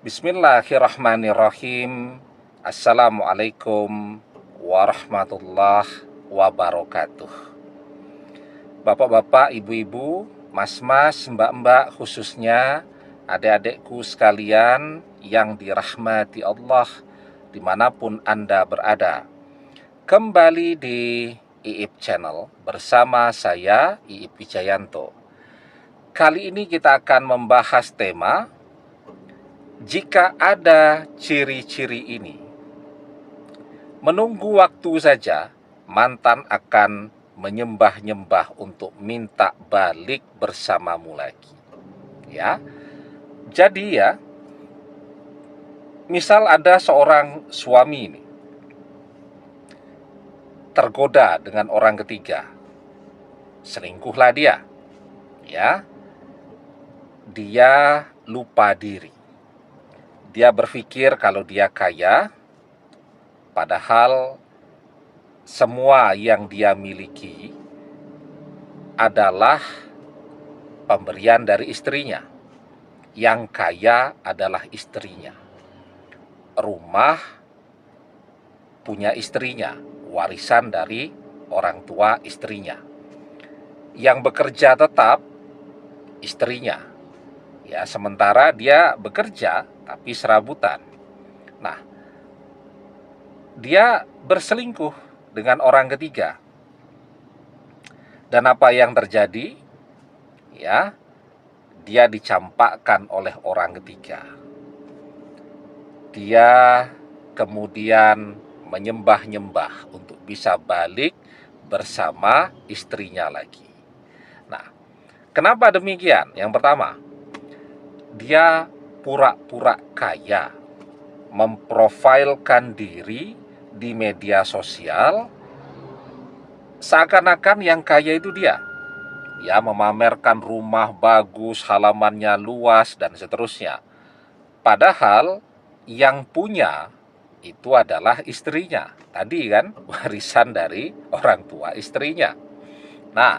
Bismillahirrahmanirrahim. Assalamualaikum warahmatullahi wabarakatuh. Bapak-bapak, ibu-ibu, mas-mas, mbak-mbak, khususnya adik-adikku sekalian yang dirahmati Allah dimanapun Anda berada. Kembali di IIP Channel bersama saya, IIP Wijayanto. Kali ini kita akan membahas tema jika ada ciri-ciri ini. Menunggu waktu saja, mantan akan menyembah-nyembah untuk minta balik bersamamu lagi. Ya. Jadi ya, misal ada seorang suami ini tergoda dengan orang ketiga. Selingkuhlah dia. Ya. Dia lupa diri. Dia berpikir kalau dia kaya, padahal semua yang dia miliki adalah pemberian dari istrinya. Yang kaya adalah istrinya. Rumah punya istrinya, warisan dari orang tua istrinya. Yang bekerja tetap istrinya. Ya, sementara dia bekerja tapi serabutan. Nah, dia berselingkuh dengan orang ketiga. Dan apa yang terjadi? Ya, dia dicampakkan oleh orang ketiga. Dia kemudian menyembah-nyembah untuk bisa balik bersama istrinya lagi. Nah, kenapa demikian? Yang pertama, dia pura-pura kaya, memprofilkan diri di media sosial seakan-akan yang kaya itu dia. Ya, memamerkan rumah bagus, halamannya luas, dan seterusnya. Padahal yang punya itu adalah istrinya. Tadi kan warisan dari orang tua istrinya. Nah,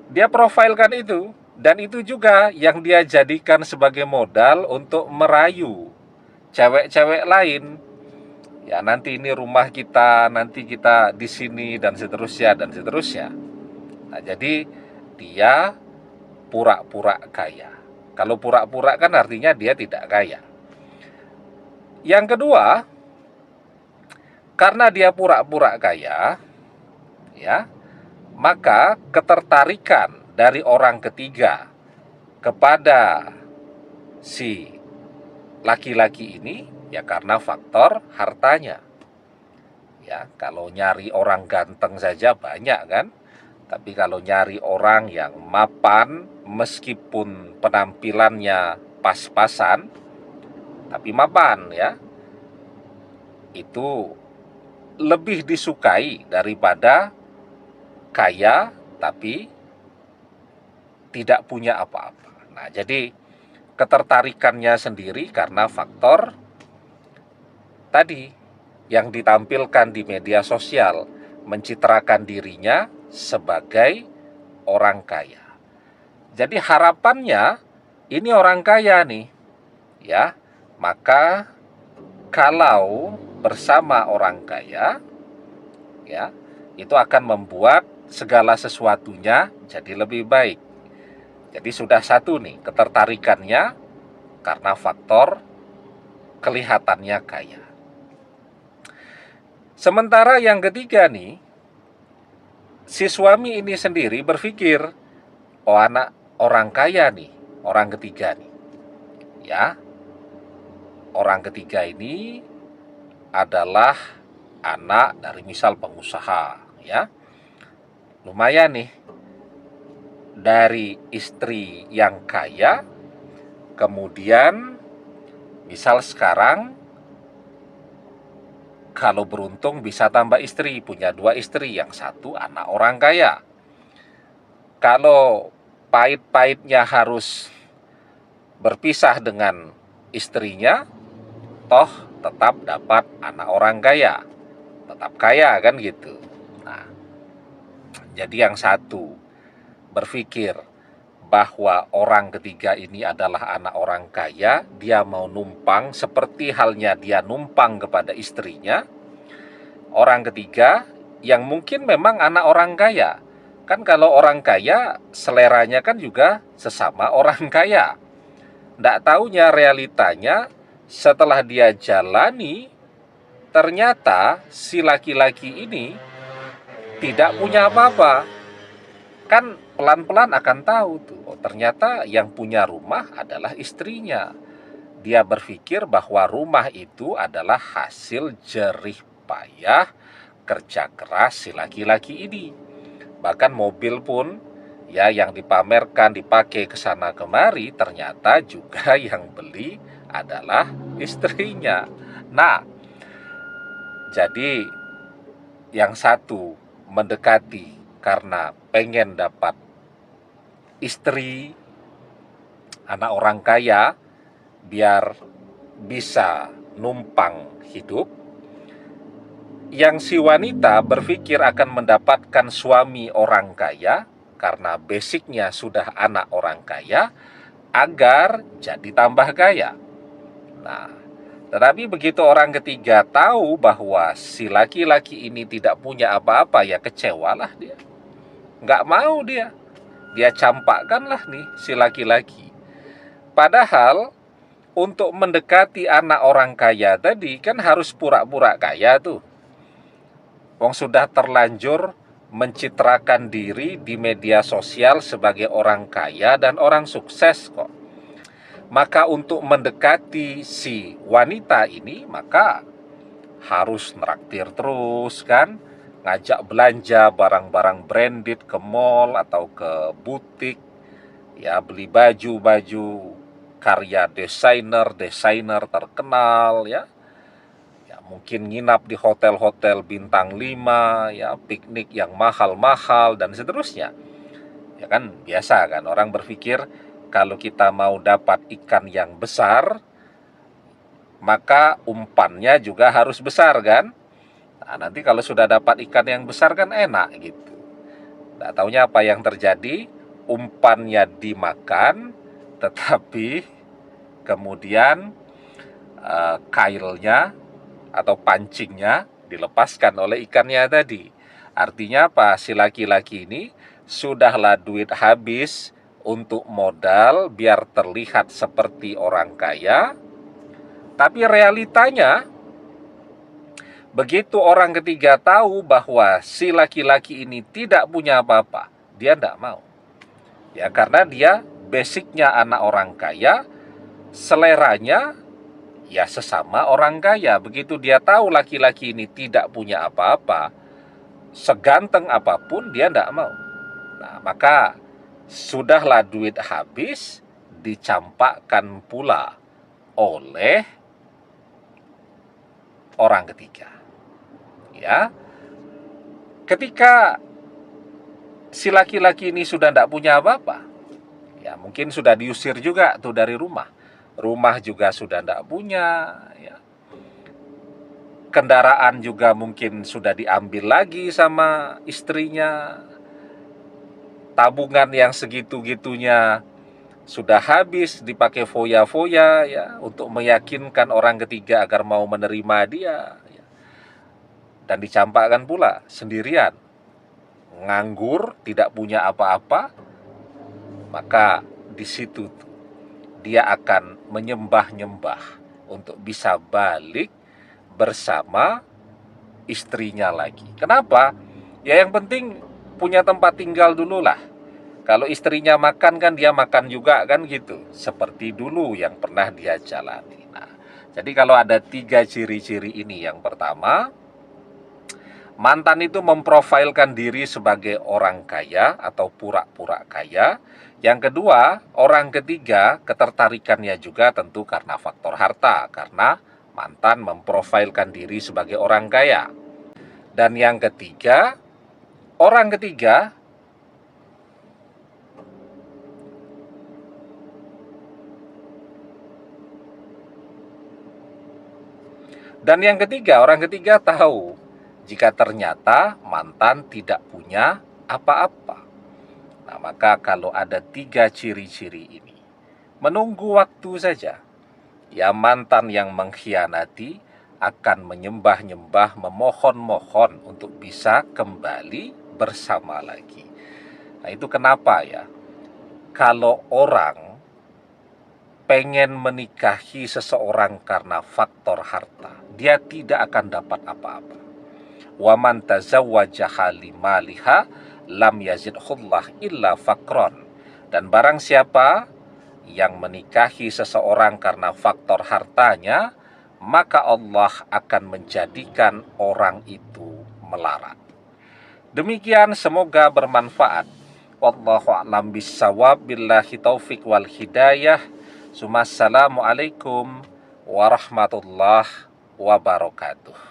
dia profilkan itu. Dan itu juga yang dia jadikan sebagai modal untuk merayu cewek-cewek lain. Ya, nanti ini rumah kita, nanti kita di sini, dan seterusnya, dan seterusnya. Nah, jadi dia pura-pura kaya. Kalau pura-pura kan artinya dia tidak kaya. Yang kedua, karena dia pura-pura kaya, ya, maka ketertarikan dari orang ketiga kepada si laki-laki ini ya karena faktor hartanya. Ya, kalau nyari orang ganteng saja banyak kan, tapi kalau nyari orang yang mapan meskipun penampilannya pas-pasan tapi mapan ya, itu lebih disukai daripada kaya tapi tidak punya apa-apa. Nah, jadi ketertarikannya sendiri karena faktor tadi yang ditampilkan di media sosial, mencitrakan dirinya sebagai orang kaya. Jadi harapannya ini orang kaya nih, ya. Maka kalau bersama orang kaya, ya, itu akan membuat segala sesuatunya jadi lebih baik. Jadi sudah satu nih, ketertarikannya karena faktor kelihatannya kaya. Sementara yang ketiga nih, si suami ini sendiri berpikir, oh anak orang kaya nih, orang ketiga nih. Ya, orang ketiga ini adalah anak dari misal pengusaha, ya. Lumayan nih, dari istri yang kaya, kemudian misal sekarang kalau beruntung bisa tambah istri, punya 2 istri, yang satu anak orang kaya. Kalau pahit-pahitnya harus berpisah dengan istrinya, toh tetap dapat anak orang kaya, tetap kaya kan gitu. Nah, jadi yang satu berpikir bahwa orang ketiga ini adalah anak orang kaya, dia mau numpang seperti halnya dia numpang kepada istrinya. Orang ketiga yang mungkin memang anak orang kaya. Kan kalau orang kaya seleranya kan juga sesama orang kaya. Nggak taunya realitanya setelah dia jalani, ternyata si laki-laki ini tidak punya apa-apa. Kan pelan-pelan akan tahu tuh, oh, ternyata yang punya rumah adalah istrinya. Dia berpikir bahwa rumah itu adalah hasil jerih payah kerja keras si laki-laki ini. Bahkan mobil pun ya yang dipamerkan dipakai ke sana kemari, ternyata juga yang beli adalah istrinya. Nah, jadi yang satu mendekati karena pengen dapat istri anak orang kaya biar bisa numpang hidup. Yang si wanita berpikir akan mendapatkan suami orang kaya karena basicnya sudah anak orang kaya agar jadi tambah kaya. Nah, tetapi begitu orang ketiga tahu bahwa si laki-laki ini tidak punya apa-apa, ya kecewalah dia. Nggak mau dia. Dia campakkanlah nih si laki-laki. Padahal untuk mendekati anak orang kaya tadi kan harus pura-pura kaya tuh. Wong sudah terlanjur mencitrakan diri di media sosial sebagai orang kaya dan orang sukses kok. Maka untuk mendekati si wanita ini, maka harus nraktir terus kan, ngajak belanja barang-barang branded ke mall atau ke butik, ya beli baju-baju karya desainer terkenal ya. Ya mungkin nginap di hotel-hotel bintang 5, ya piknik yang mahal-mahal dan seterusnya. Ya kan biasa kan orang berpikir kalau kita mau dapat ikan yang besar, maka umpannya juga harus besar kan. Nah, nanti kalau sudah dapat ikan yang besar kan enak gitu. Nggak taunya apa yang terjadi, umpannya dimakan, tetapi kemudian kailnya atau pancingnya dilepaskan oleh ikannya tadi. Artinya apa? Si laki-laki ini sudahlah duit habis untuk modal biar terlihat seperti orang kaya, tapi realitanya begitu orang ketiga tahu bahwa si laki-laki ini tidak punya apa-apa, dia tidak mau. Ya karena dia basicnya anak orang kaya, seleranya ya sesama orang kaya. Begitu dia tahu laki-laki ini tidak punya apa-apa, seganteng apapun dia tidak mau. Nah, maka sudahlah duit habis, dicampakkan pula oleh orang ketiga. Ya, ketika si laki-laki ini sudah tidak punya apa-apa, ya mungkin sudah diusir juga tuh dari rumah. Rumah juga sudah tidak punya, ya. Kendaraan juga mungkin sudah diambil lagi sama istrinya. Tabungan yang segitu-gitunya sudah habis dipakai foya-foya ya untuk meyakinkan orang ketiga agar mau menerima dia ya. Dan dicampakkan pula sendirian, nganggur, tidak punya apa-apa, maka di situ dia akan menyembah-nyembah untuk bisa balik bersama istrinya lagi. Kenapa? Ya yang penting punya tempat tinggal dulu lah. Kalau istrinya makan kan dia makan juga kan gitu. Seperti dulu yang pernah dia jalani. Nah, jadi kalau ada 3 ciri-ciri ini, yang pertama, mantan itu memprofilkan diri sebagai orang kaya atau pura-pura kaya. Yang kedua, orang ketiga ketertarikannya juga tentu karena faktor harta, karena mantan memprofilkan diri sebagai orang kaya. Dan yang ketiga, orang ketiga orang ketiga tahu jika ternyata mantan tidak punya apa-apa. Nah, maka kalau ada 3 ciri-ciri ini, menunggu waktu saja. Ya, mantan yang mengkhianati akan menyembah-nyembah, memohon-mohon untuk bisa kembali bersama lagi. Nah, itu kenapa ya? Kalau orang pengen menikahi seseorang karena faktor harta, dia tidak akan dapat apa-apa. Wa man tazawwaja halimaliha lam yazidhullah illa fakron. Dan barang siapa yang menikahi seseorang karena faktor hartanya, maka Allah akan menjadikan orang itu melarat. Demikian, semoga bermanfaat. Wallahu a'lam bissawab, billahi taufik wal hidayah. Assalamualaikum warahmatullahi wabarakatuh.